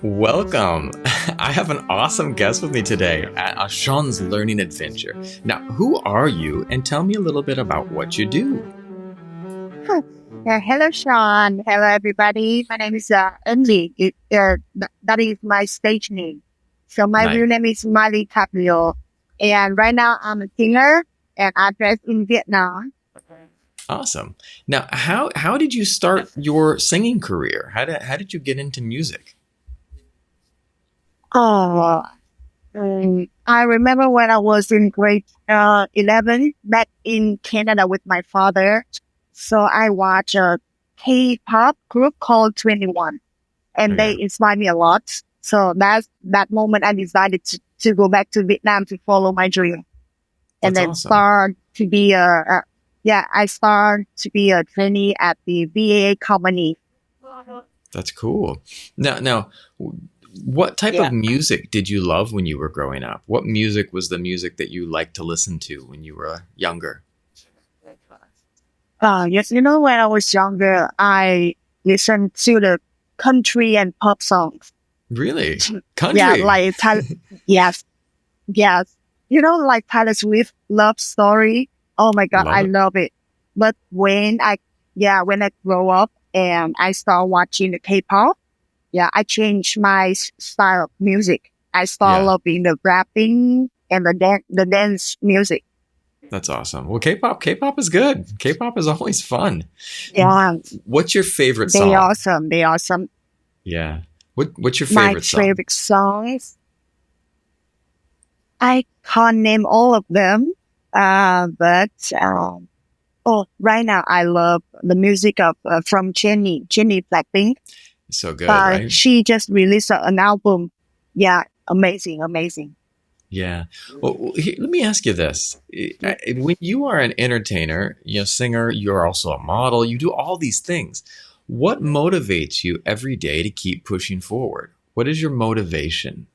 Welcome. I have an awesome guest with me today at Sean's Learning Adventure. Now, who are you? And tell me a little bit about what you do. Hello, Sean. Hello, everybody. My name is MLee. That is my stage name. So my Nice. real name is Maily Tapiau. And right now I'm a singer and actress in Vietnam. Awesome. Now, how did you start your singing career? How did you get into music? Oh, I remember when I was in grade 11 back in Canada with my father. So I watched a K-pop group called 21 and Okay, they inspired me a lot. So that's that moment I decided to go back to Vietnam to follow my dream and that's then awesome. start to be I started to be a trainee at the VA company. That's cool. Now, what type Yeah. of music did you love when you were growing up? What music was the music that you liked to listen to when you were younger? Yes, when I was younger, I listened to the country and pop songs. Really? Yeah, Country? like yes, yes. Like Taylor Swift Love Story. Oh my God, Love I it. love it. But when I grow up and I start watching the K-pop, I changed my style of music. I start Yeah. loving the rapping and the dance music. That's awesome. Well, K-pop is good. K-pop is always fun. Yeah, What's your favorite they song? awesome. They awesome. Yeah. What's your My favorite song? favorite songs, I can't name all of them, but right now I love the music of from Jenny Blackpink. So good, right? She just released an album. Yeah, amazing, amazing. Yeah. Well, let me ask you this. When you are an entertainer, singer, you're also a model, you do all these things. What motivates you every day to keep pushing forward? What is your motivation?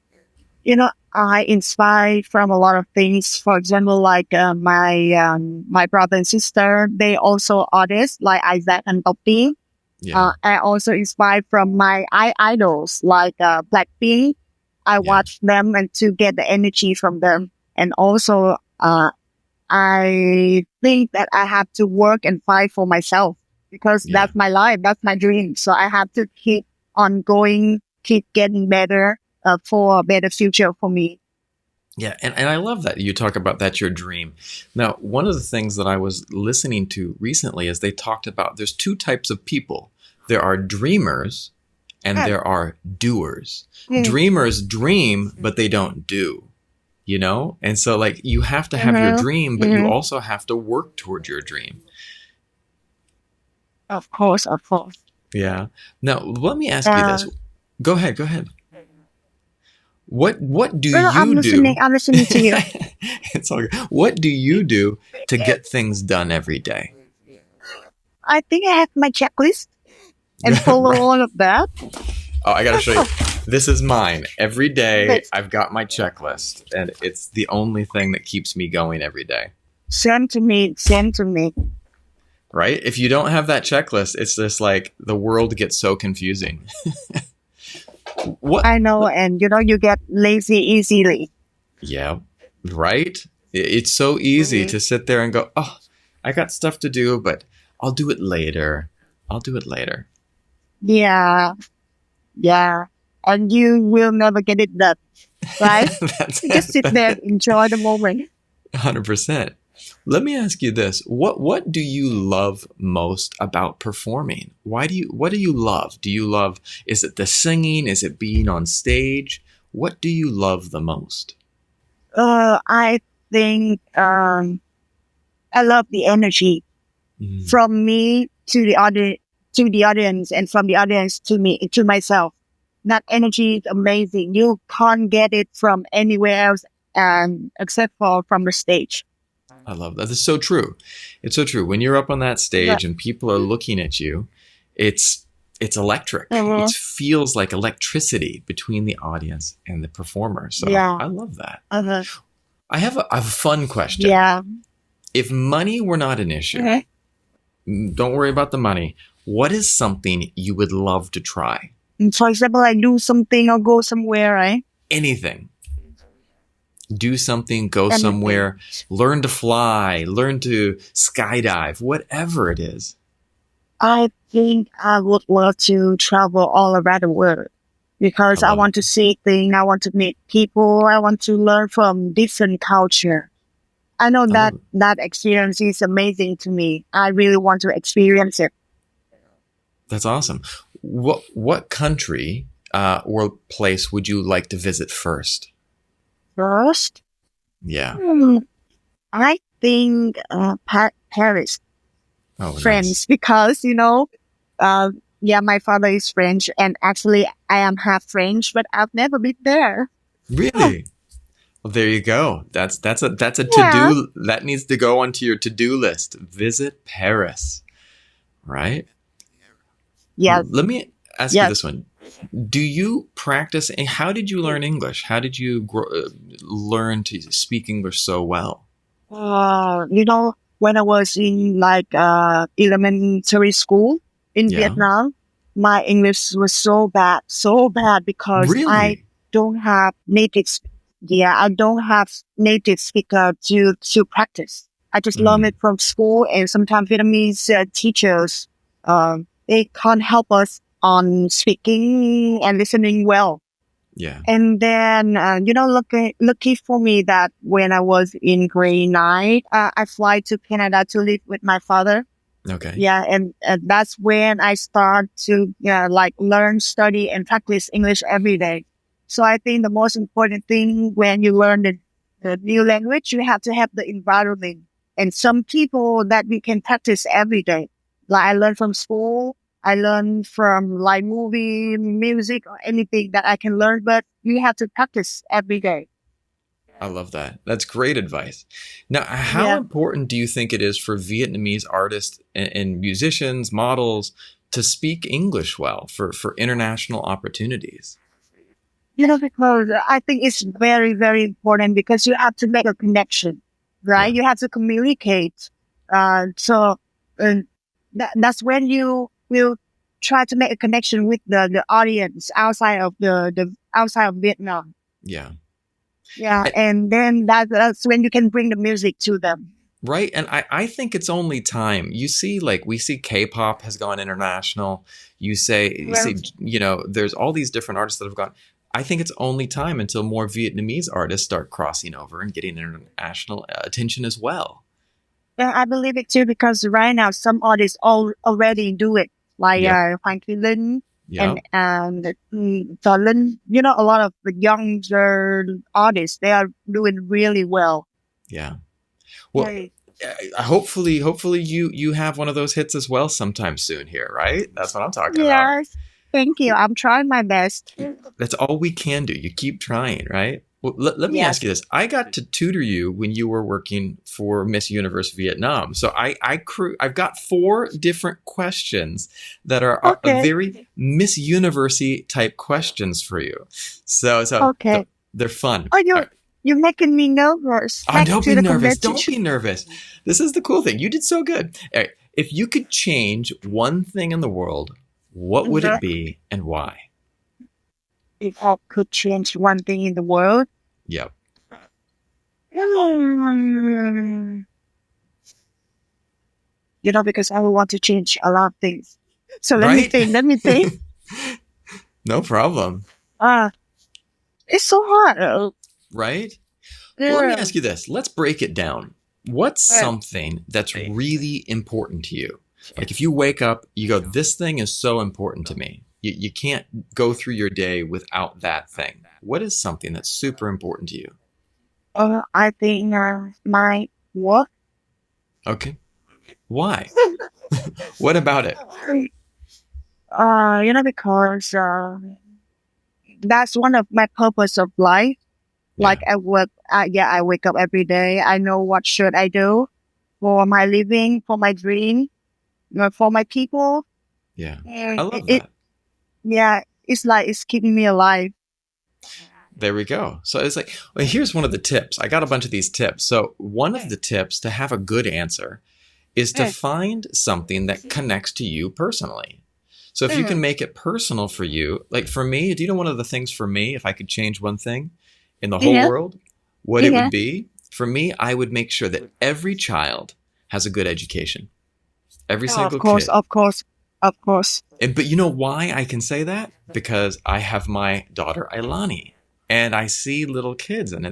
I inspire from a lot of things. For example, like my brother and sister, they also artists like Isaac and Topi. Yeah. I also inspired from my idols like Blackpink. I Yeah. watch them and to get the energy from them. And also, I think that I have to work and fight for myself because Yeah. that's my life, that's my dream. So I have to keep on going, keep getting better for a better future for me. Yeah, and I love that you talk about that's your dream. Now, one of the things that I was listening to recently is they talked about there's two types of people. There are dreamers and Mm, there are doers. mm, Dreamers dream, but they don't do. And so like you have to have your mhm, dream, but you mhm. also have to work toward your dream. Of course, of course. Yeah. Now, let me ask you Uh, this. Go ahead, go ahead. What do well, you do? I'm listening to you. It's all good. What do you do to get things done every day? I think I have my checklist and follow Right. all of that. Oh, I got to show you. This is mine. Every day But I've got my checklist, and it's the only thing that keeps me going every day. send to me, send to me. Right? If you don't have that checklist, it's just like the world gets so confusing. What? I know, and you get lazy easily. Yeah, right? It's so easy Mhm. to sit there and go, oh, I got stuff to do, but I'll do it later. I'll do it later. Yeah, yeah. And you will never get it done, right? That's You just sit there, enjoy the moment. 100%. Let me ask you this. What do you love most about performing? What do you love? Is it the singing? Is it being on stage? What do you love the most? I think I love the energy Mm, from me to the audience, and from the audience to me to myself. That energy is amazing. You can't get it from anywhere else, except for from the stage. I love that. That's so true. It's so true. When you're up on that Yeah. stage and people are looking at you, it's it's electric. It Mhm. feels like electricity between the audience and the performer. So Yeah. I love that. Uh-huh. I have a fun question. Yeah. If money were not an issue, Mhm. don't worry about the money. What is something you would love to try? For example, I do something or go somewhere, right? Anything. Do something, go Anything. somewhere, learn to fly, learn to skydive, whatever it is. I think I would love to travel all around the world I because I love it. want to see things, I want to meet people, I want to learn from different culture. I know I that love it. that experience is amazing to me. I really want to experience it. That's awesome. What country or place would you like to visit first? First, Yeah. hmm, I think Paris, Oh, France, nice. because uh, yeah, my father is French, and actually I am half French, but I've never been there. Oh, Really? Well, there you go. That's a to yeah, do that needs to go onto your to do list. Visit Paris, right? yes, Let me ask you yes. this one. Do you practice? How did you learn English? How did you learn to speak English so well? When I was in like elementary school in Yeah. Vietnam, my English was so bad because I Really? don't have native. Yeah, I don't have native speaker to practice. I just learn it Mm, from school, and sometimes Vietnamese teachers, they can't help us on speaking and listening well. yeah. And then, lucky for me that when I was in grade nine, I fly to Canada to live with my father. Okay. Yeah, and that's when I start to like learn, study, and practice English every day. So I think the most important thing when you learn the new language, you have to have the environment and some people that we can practice every day. Like I learned from school, I learned from like movie, music, or anything that I can learn, but you have to practice every day. I love that. That's great advice. Now, how Yeah. important do you think it is for Vietnamese artists and musicians, models to speak English well for international opportunities? Because I think it's very, very important because you have to make a connection, right? Yeah. You have to communicate. So that's when you will try to make a connection with the audience outside of the outside of Vietnam. Yeah. Yeah, And, and then that's when you can bring the music to them. right. And I think it's only time. You see, like we see K-pop has gone international. Well, There's all these different artists that have gone. I think it's only time until more Vietnamese artists start crossing over and getting international attention as well. yeah, I believe it too because right now some artists already do it, like Yep. Hoàng Thùy Linh Yep. and Tờ Linh. A lot of the younger artists they are doing really well. Yeah. Well, Hey. hopefully you have one of those hits as well sometime soon here, right? That's what I'm talking about. Yes, thank you. I'm trying my best. That's all we can do. You keep trying, right? Well, let me ask Yes. you this. I got to tutor you when you were working for Miss Universe Vietnam. So I've got four different questions that are Okay. very Miss University type questions for you. So Okay. they're fun. Oh, All you're right. you're making me nervous. Oh, Back don't to be the nervous. Don't competition. be nervous. This is the cool thing. You did so good. All right. If you could change one thing in the world, what would it Mhm. be and why? If I could change one thing in the world, Yep. hmm, because I would want to change a lot of things. So let me Right? think. Let me think. No problem. Ah, it's so hard. Right? Well, let me Yeah. ask you this. Let's break it down. What's Uh, something that's really important to you? Like if you wake up, you go, this thing is so important to me. You can't go through your day without that thing. What is something that's super important to you? I think my work. Okay. Why? What about it? Because that's one of my purpose of life. Like Yeah. I work, yeah, I wake up every day. I know what should I do for my living, for my dream, for my people. Yeah. I And love that. yeah, it's like it's keeping me alive. There we go. So it's like, well, here's one of the tips. I got a bunch of these tips. So, one of the tips to have a good answer is to Mm. find something that connects to you personally. So if you can Mm. make it personal for you, like for me, do you know one of the things for me, if I could change one thing in the whole Yeah. world, what it would Yeah. be? For me, I would make sure that every child has a good education. Every Oh, of single course, kid. of course, of course. But you know why I can say that? Because I have my daughter Ilani, and I see little kids, and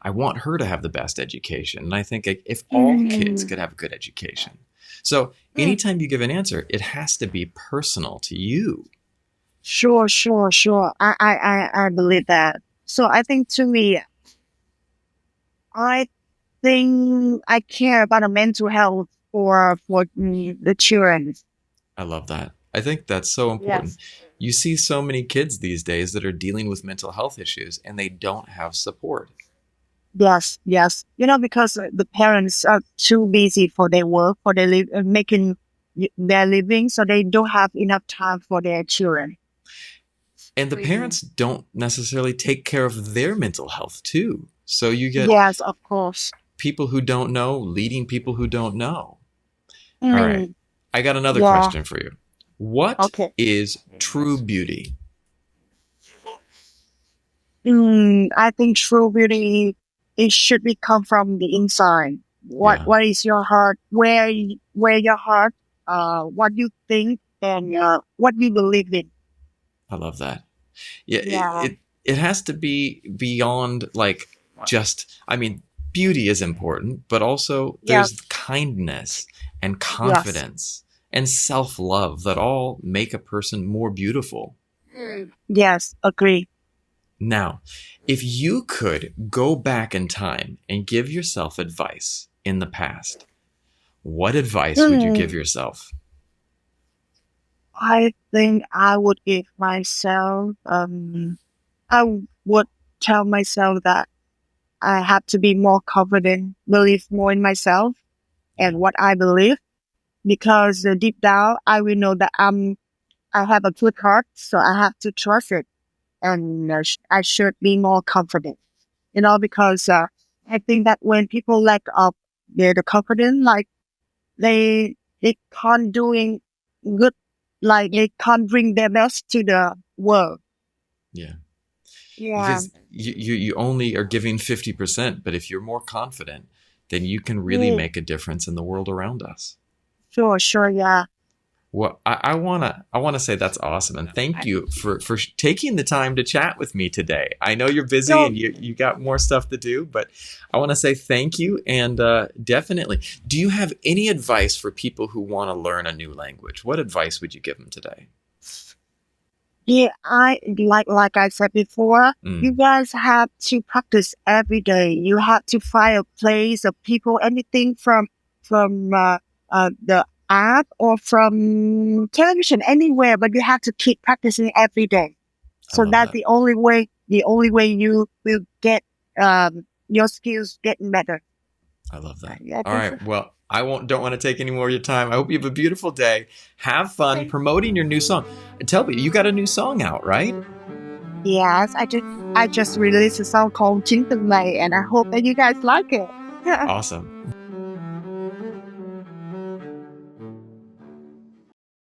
I want her to have the best education. And I think like, if all kids Mm. could have a good education, so Mm. anytime you give an answer, it has to be personal to you. Sure, sure, sure. I believe that. So I think to me, I think I care about the mental health for the children. I love that. I think that's so important. Yes. You see so many kids these days that are dealing with mental health issues, and they don't have support. Yes, yes. Because the parents are too busy for their work, for their making their living, so they don't have enough time for their children. And the parents don't necessarily take care of their mental health too. So you get Yes, of course. people who don't know leading people who don't know. All right. Mm, I got another yeah. question for you. What Okay. is true beauty? I think true beauty it should be come from the inside. What Yeah, what is your heart? Where your heart? What you think and what you believe in. I love that. Yeah, Yeah. it has to be beyond like just, I mean, beauty is important, but also Yeah. there's kindness and Yes. confidence and self-love that all make a person more beautiful. Yes. Agree. Now, if you could go back in time and give yourself advice in the past, what advice would you give Hmm. yourself? I think I would give myself. I would tell myself that I have to be more confident, believe more in myself Yeah, and what I believe, because deep down I will know that I have a good heart, so I have to trust it, and I should be more confident. Because I think that when people lack of the confidence, like they can't doing good, like they can't bring their best to the world. yeah. Yeah. Because you only are giving 50%, but if you're more confident, then you can really Mm, make a difference in the world around us. sure, sure, yeah. Well, I wanna say that's awesome, and thank you for taking the time to chat with me today. I know you're busy So and you got more stuff to do, but I want to say thank you, and definitely. Do you have any advice for people who want to learn a new language? What advice would you give them today? yeah, I like I said before, you Mm, guys have to practice every day. You have to find a place, a people, anything from the app or from television, anywhere. But you have to keep practicing every day. I So love that's that. the only way. The only way you will get your skills getting better. I love that. Yeah, I All think so. right. Well, I won't don't want to take any more of your time. I hope you have a beautiful day. Have fun Okay. promoting your new song. And tell me, you got a new song out, right? Yes, I just released a song called "CHÍN Tần MÂY" and I hope that you guys like it. Awesome.